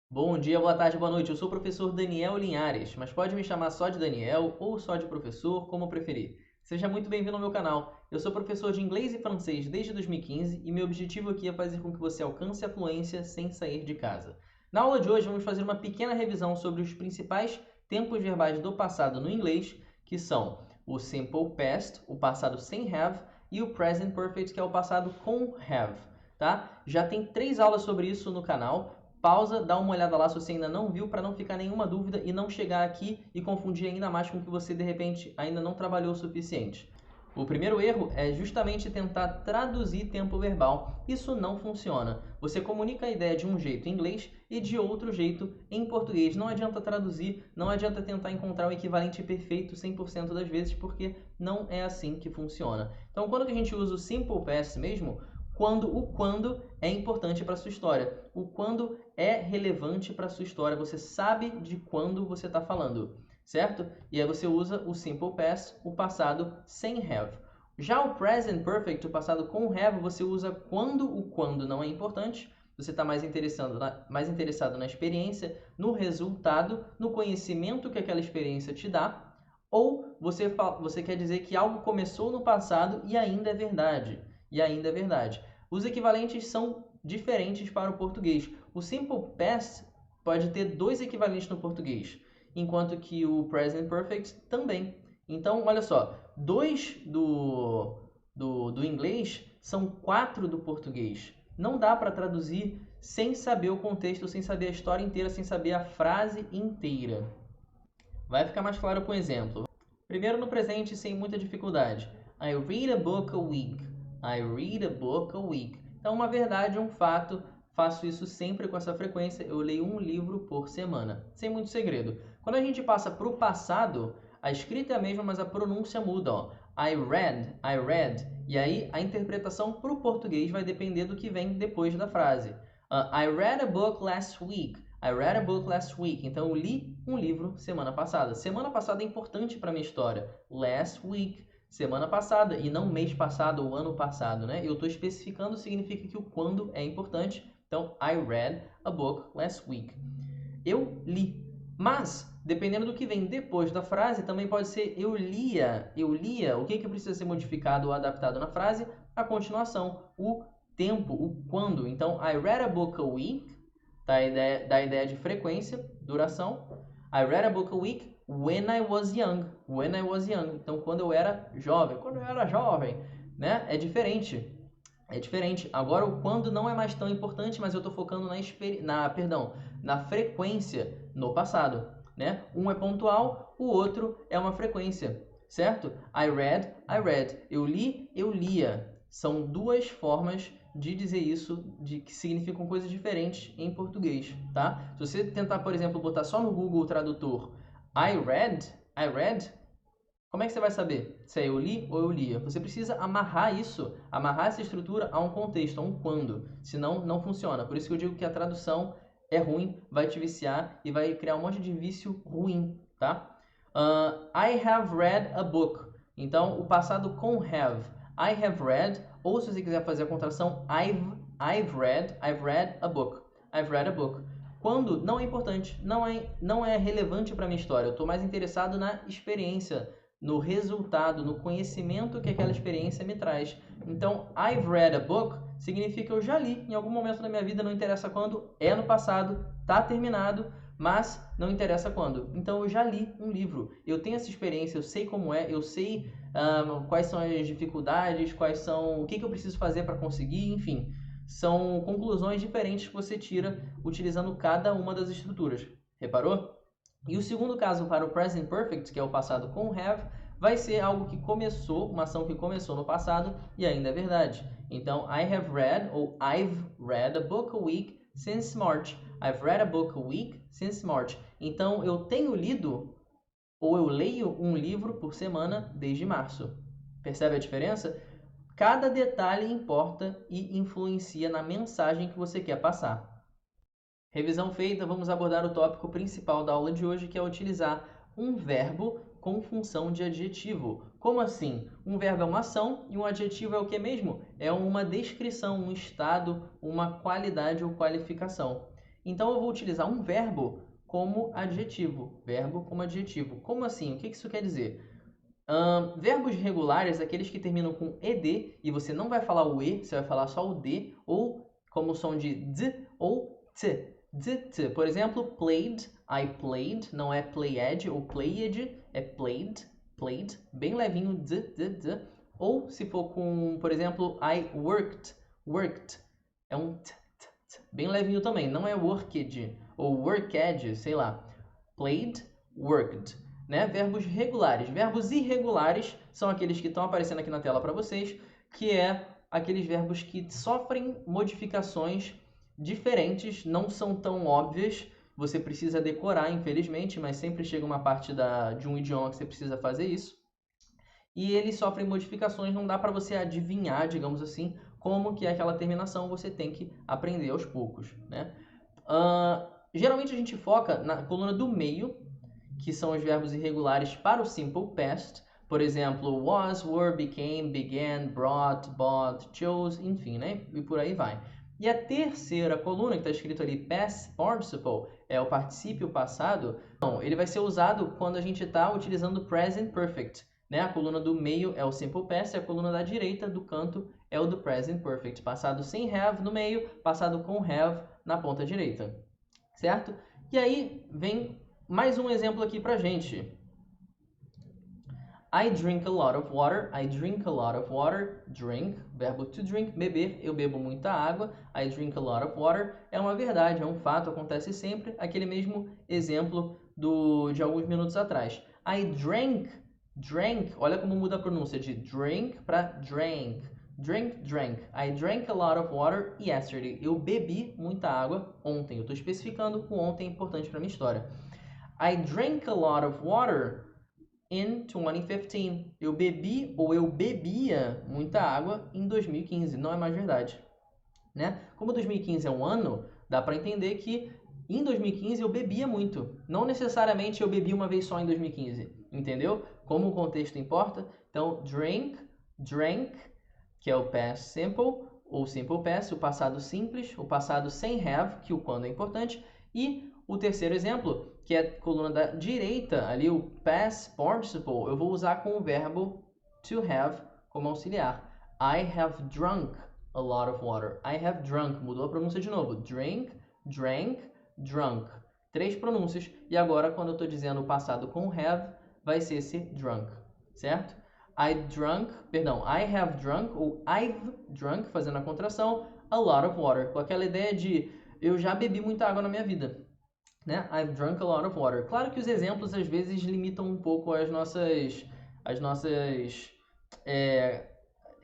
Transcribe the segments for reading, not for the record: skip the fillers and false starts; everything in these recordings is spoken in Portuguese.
Bom dia, boa tarde, boa noite. Eu sou o professor Daniel Linhares, mas pode me chamar só de Daniel ou só de professor, como preferir. Seja muito bem-vindo ao meu canal. Eu sou professor de inglês e francês desde 2015 e meu objetivo aqui é fazer com que você alcance a fluência sem sair de casa. Na aula de hoje, vamos fazer uma pequena revisão sobre os principais tempos verbais do passado no inglês, que são o simple past, o passado sem have, e o present perfect, que é o passado com have, tá? Já tem 3 aulas sobre isso no canal. Pausa, dá uma olhada lá se você ainda não viu, para não ficar nenhuma dúvida e não chegar aqui e confundir ainda mais com o que você de repente ainda não trabalhou o suficiente. O primeiro erro é justamente tentar traduzir tempo verbal. Isso não funciona. Você comunica a ideia de um jeito em inglês e de outro jeito em português. Não adianta traduzir, não adianta tentar encontrar o equivalente perfeito 100% das vezes, porque não é assim que funciona. Então, quando que a gente usa o simple past mesmo, o quando é importante para a sua história. O quando é relevante para a sua história. Você sabe de quando você está falando, certo? E aí você usa o simple past, o passado sem have. Já o present perfect, o passado com have, você usa quando o quando não é importante. Você está mais interessado na experiência, no resultado, no conhecimento que aquela experiência te dá. Ou você quer dizer que algo começou no passado e ainda é verdade. E ainda é verdade. Os equivalentes são diferentes para o português. O simple past pode ter 2 equivalentes no português, enquanto que o present perfect também. Então, olha só, 2 do inglês são 4 do português. Não dá para traduzir sem saber o contexto, sem saber a história inteira, sem saber a frase inteira. Vai ficar mais claro com um exemplo. Primeiro no presente, sem muita dificuldade. I read a book a week. I read a book a week. Então, uma verdade, um fato. Faço isso sempre com essa frequência. Eu leio um livro por semana. Sem muito segredo. Quando a gente passa para o passado, a escrita é a mesma, mas a pronúncia muda. Ó. I read, I read. E aí, a interpretação para o português vai depender do que vem depois da frase. I read a book last week. I read a book last week. Então, eu li um livro semana passada. Semana passada é importante para minha história. Last week, semana passada, e não mês passado ou ano passado, né? Eu estou especificando, significa que o quando é importante. Então, I read a book last week. Eu li. Mas, dependendo do que vem depois da frase, também pode ser eu lia. Eu lia. O que precisa ser modificado ou adaptado na frase? A continuação, o tempo, o quando. Então, I read a book a week. Tá? Da ideia de frequência, duração. I read a book a week when I was young. When I was young. Então, quando eu era jovem. Quando eu era jovem, né? É diferente. É diferente. Agora, o quando não é mais tão importante, mas eu estou focando na frequência no passado, né? Um é pontual, o outro é uma frequência, certo? I read, I read. Eu li, eu lia. São 2 formas de dizer isso, de que significam coisas diferentes em português, tá? Se você tentar, por exemplo, botar só no Google Tradutor I read, como é que você vai saber se é eu li ou eu lia? Você precisa amarrar isso, amarrar essa estrutura a um contexto, a um quando, senão não funciona. Por isso que eu digo que a tradução é ruim, vai te viciar e vai criar um monte de vício ruim, tá? I have read a book. Então, o passado com have. I have read, ou se você quiser fazer a contração, I've read a book. I've read a book. Quando não é importante, não é relevante para a minha história. Eu estou mais interessado na experiência, no resultado, no conhecimento que aquela experiência me traz. Então, I've read a book significa eu já li em algum momento da minha vida, não interessa quando, é no passado, está terminado, mas não interessa quando. Então, eu já li um livro, eu tenho essa experiência, eu sei como é, eu sei quais são as dificuldades, o que eu preciso fazer para conseguir, enfim. São conclusões diferentes que você tira utilizando cada uma das estruturas. Reparou? E o segundo caso para o present perfect, que é o passado com have, vai ser algo que começou, uma ação que começou no passado e ainda é verdade. Então, I have read ou I've read a book a week since March. I've read a book a week since March. Então, eu tenho lido ou eu leio um livro por semana desde março. Percebe a diferença? Cada detalhe importa e influencia na mensagem que você quer passar. Revisão feita, vamos abordar o tópico principal da aula de hoje, que é utilizar um verbo com função de adjetivo. Como assim? Um verbo é uma ação e um adjetivo é o que mesmo? É uma descrição, um estado, uma qualidade ou qualificação. Então eu vou utilizar um verbo como adjetivo. Verbo como adjetivo. Como assim? O que isso quer dizer? Verbos regulares, aqueles que terminam com ed, e você não vai falar o e, você vai falar só o d, ou como o som de d ou t. D. Por exemplo, played, I played, não é played ou played, é played, played, bem levinho, d. Ou se for com, por exemplo, I worked, worked, é um t, bem levinho também, não é worked ou worked, sei lá. Played, worked, né? Verbos regulares. Verbos irregulares são aqueles que estão aparecendo aqui na tela para vocês, que é aqueles verbos que sofrem modificações diferentes, não são tão óbvias, você precisa decorar, infelizmente, mas sempre chega uma parte de um idioma que você precisa fazer isso. E eles sofrem modificações, não dá para você adivinhar, digamos assim, como que é aquela terminação, você tem que aprender aos poucos, né? Geralmente a gente foca na coluna do meio, que são os verbos irregulares para o simple past. Por exemplo, was, were, became, began, brought, bought, chose, enfim, né? E por aí vai. E a terceira coluna, que está escrito ali past participle, é o particípio passado. Então, ele vai ser usado quando a gente está utilizando present perfect, né? A coluna do meio é o simple past e a coluna da direita do canto é o do present perfect. Passado sem have no meio, passado com have na ponta direita, certo? E aí vem mais um exemplo aqui pra gente. I drink a lot of water. I drink a lot of water. Drink, verbo to drink, beber. Eu bebo muita água. I drink a lot of water. É uma verdade, é um fato, acontece sempre. Aquele mesmo exemplo de alguns minutos atrás. I drank. Olha como muda a pronúncia de drink para drank. Drank. I drank a lot of water yesterday. Eu bebi muita água ontem. Eu estou especificando o ontem, é importante para minha história. I drank a lot of water in 2015. Eu bebi ou eu bebia muita água em 2015. Não é mais verdade, né? Como 2015 é um ano, dá para entender que em 2015 eu bebia muito. Não necessariamente eu bebi uma vez só em 2015, entendeu? Como o contexto importa. Então, drank, que é o past simple ou simple past, o passado simples, o passado sem have, que o quando é importante, e o terceiro exemplo, que é a coluna da direita, ali o past participle, eu vou usar com o verbo to have como auxiliar. I have drunk a lot of water. I have drunk, mudou a pronúncia de novo. Drink, drank, drunk. 3 pronúncias. E agora, quando eu estou dizendo o passado com have, vai ser esse drunk, certo? I have drunk, ou I've drunk, fazendo a contração, a lot of water, com aquela ideia de eu já bebi muita água na minha vida, né? I've drunk a lot of water. Claro que os exemplos às vezes limitam um pouco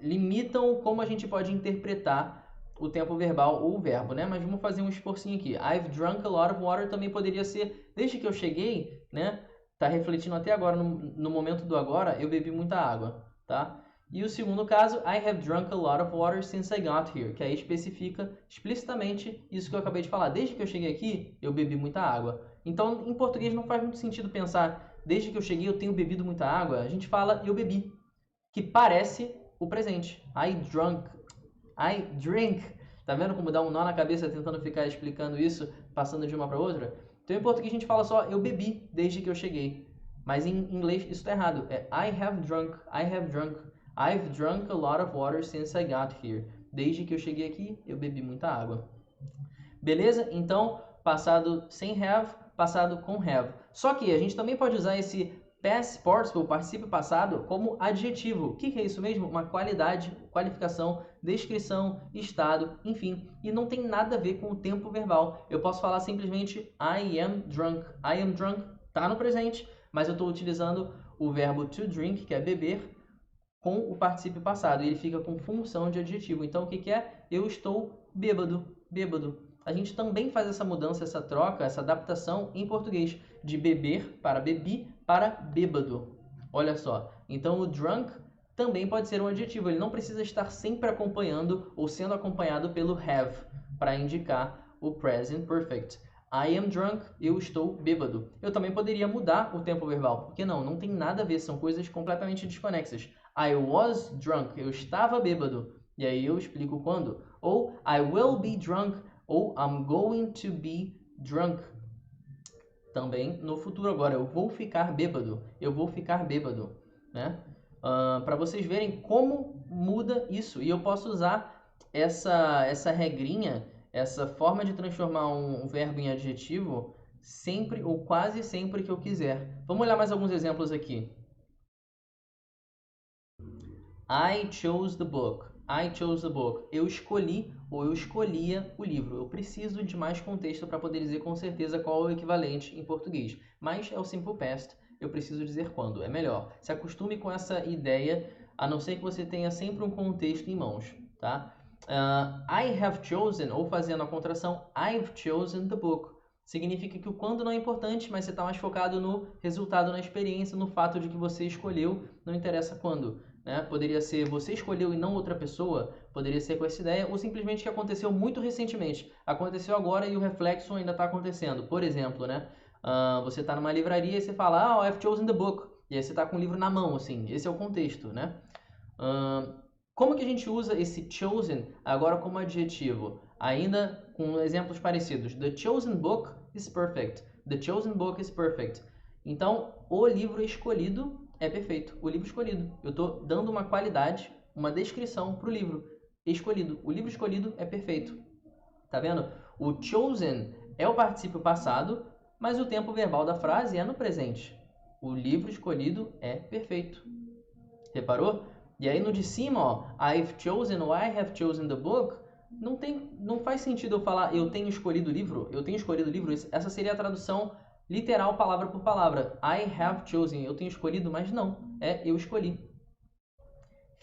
limitam como a gente pode interpretar o tempo verbal ou o verbo, né? Mas vamos fazer um esforcinho aqui. I've drunk a lot of water também poderia ser desde que eu cheguei, né? Tá refletindo até agora, no momento do agora, eu bebi muita água, tá? E o segundo caso, I have drunk a lot of water since I got here, que aí especifica explicitamente isso que eu acabei de falar. Desde que eu cheguei aqui, eu bebi muita água. Então, em português não faz muito sentido pensar, desde que eu cheguei eu tenho bebido muita água. A gente fala eu bebi, que parece o presente. I drink. Tá vendo como dá um nó na cabeça tentando ficar explicando isso, passando de uma para outra? Então, em português, a gente fala só eu bebi desde que eu cheguei. Mas em inglês isso está errado. É I have drunk. I've drunk a lot of water since I got here. Desde que eu cheguei aqui, eu bebi muita água. Beleza? Então, passado sem have, passado com have. Só que a gente também pode usar esse past participle, particípio passado, como adjetivo. O que é isso mesmo? Uma qualidade, qualificação, descrição, estado, enfim. E não tem nada a ver com o tempo verbal. Eu posso falar simplesmente I am drunk. I am drunk está no presente, mas eu estou utilizando o verbo to drink, que é beber, com o particípio passado. E ele fica com função de adjetivo. Então, o que é? Eu estou bêbado. A gente também faz essa mudança, essa troca, essa adaptação em português. De beber para bebi para bêbado. Olha só. Então, o drunk também pode ser um adjetivo. Ele não precisa estar sempre acompanhando ou sendo acompanhado pelo have para indicar o present perfect. I am drunk, eu estou bêbado. Eu também poderia mudar o tempo verbal. Por que não? Não tem nada a ver, são coisas completamente desconexas. I was drunk, eu estava bêbado. E aí eu explico quando. Ou I will be drunk Ou I'm going to be drunk. Também no futuro agora, eu vou ficar bêbado. Eu vou ficar bêbado, né? Para vocês verem como muda isso. E eu posso usar essa regrinha, essa forma de transformar um verbo em adjetivo sempre ou quase sempre que eu quiser. Vamos olhar mais alguns exemplos aqui. I chose the book. I chose the book. Eu escolhi ou eu escolhia o livro. Eu preciso de mais contexto para poder dizer com certeza qual é o equivalente em português. Mas é o simple past. Eu preciso dizer quando. É melhor. Se acostume com essa ideia, a não ser que você tenha sempre um contexto em mãos, tá? I have chosen, ou fazendo a contração, I've chosen the book. Significa que o quando não é importante, mas você está mais focado no resultado, na experiência, no fato de que você escolheu, não interessa quando. Né? Poderia ser você escolheu e não outra pessoa, poderia ser com essa ideia, ou simplesmente que aconteceu muito recentemente. Aconteceu agora e o reflexo ainda está acontecendo. Por exemplo, né? Você está numa livraria e você fala, I've chosen the book. E aí você está com o livro na mão, assim. Esse é o contexto, né? Como que a gente usa esse chosen agora como adjetivo? Ainda com exemplos parecidos. The chosen book is perfect. The chosen book is perfect. Então, o livro escolhido é perfeito. O livro escolhido. Eu estou dando uma qualidade, uma descrição para o livro escolhido. O livro escolhido é perfeito. Tá vendo? O chosen é o particípio passado, mas o tempo verbal da frase é no presente. O livro escolhido é perfeito. Reparou? E aí no de cima, ó, I've chosen ou I have chosen the book, não faz sentido eu falar eu tenho escolhido o livro, eu tenho escolhido o livro. Essa seria a tradução literal, palavra por palavra. I have chosen, eu tenho escolhido, mas não, é eu escolhi.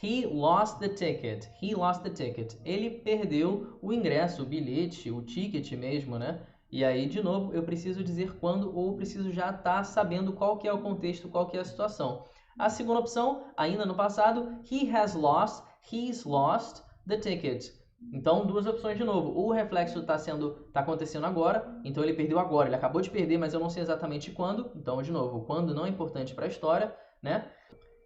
He lost the ticket. He lost the ticket. Ele perdeu o ingresso, o bilhete, o ticket mesmo, né? E aí, de novo, eu preciso dizer quando ou preciso já estar sabendo qual que é o contexto, qual que é a situação. A segunda opção, ainda no passado, he's lost the ticket. Então, duas opções de novo. O reflexo está acontecendo agora, então ele perdeu agora. Ele acabou de perder, mas eu não sei exatamente quando. Então, de novo, quando não é importante para a história, né?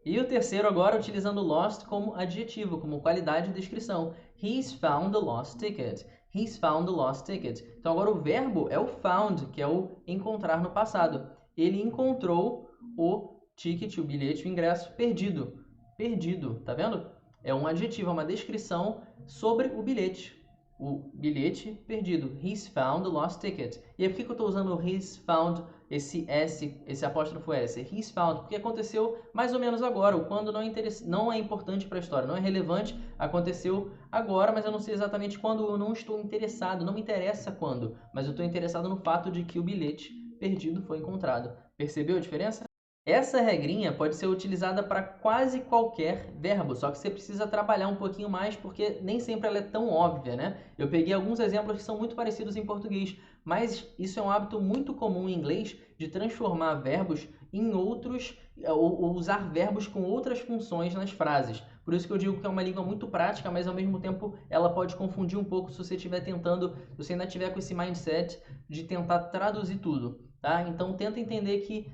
E o terceiro agora, utilizando lost como adjetivo, como qualidade de descrição. He's found the lost ticket. He's found the lost ticket. Então agora o verbo é o found, que é o encontrar no passado. Ele encontrou o ticket, o bilhete, o ingresso perdido. Perdido, tá vendo? É um adjetivo, é uma descrição sobre o bilhete. O bilhete perdido. He's found the lost ticket. E aí por que eu estou usando he's found, esse S, esse apóstrofo S? He's found, porque aconteceu mais ou menos agora. O quando não é importante para a história, não é relevante. Aconteceu agora, mas eu não sei exatamente quando. Eu não estou interessado, não me interessa quando. Mas eu estou interessado no fato de que o bilhete perdido foi encontrado. Percebeu a diferença? Essa regrinha pode ser utilizada para quase qualquer verbo, só que você precisa trabalhar um pouquinho mais porque nem sempre ela é tão óbvia, né? Eu peguei alguns exemplos que são muito parecidos em português, mas isso é um hábito muito comum em inglês de transformar verbos em outros, ou usar verbos com outras funções nas frases. Por isso que eu digo que é uma língua muito prática, mas ao mesmo tempo ela pode confundir um pouco se você estiver tentando, se você ainda tiver com esse mindset de tentar traduzir tudo, tá? Então tenta entender que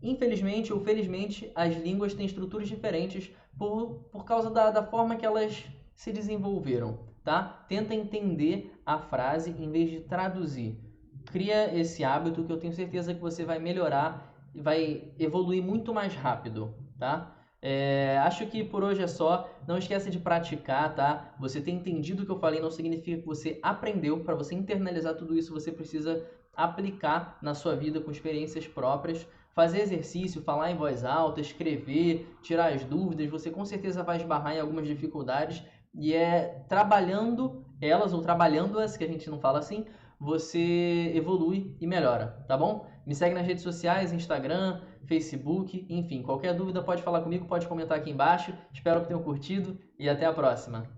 infelizmente ou felizmente, as línguas têm estruturas diferentes por causa da forma que elas se desenvolveram, tá? Tenta entender a frase em vez de traduzir. Cria esse hábito que eu tenho certeza que você vai melhorar e vai evoluir muito mais rápido, tá? Acho que por hoje é só. Não esqueça de praticar, tá? Você ter entendido o que eu falei não significa que você aprendeu. Para você internalizar tudo isso, você precisa aplicar na sua vida com experiências próprias. Fazer exercício, falar em voz alta, escrever, tirar as dúvidas, você com certeza vai esbarrar em algumas dificuldades e é trabalhando elas ou trabalhando-as, que a gente não fala assim, você evolui e melhora, tá bom? Me segue nas redes sociais, Instagram, Facebook, enfim, qualquer dúvida pode falar comigo, pode comentar aqui embaixo. Espero que tenham curtido e até a próxima.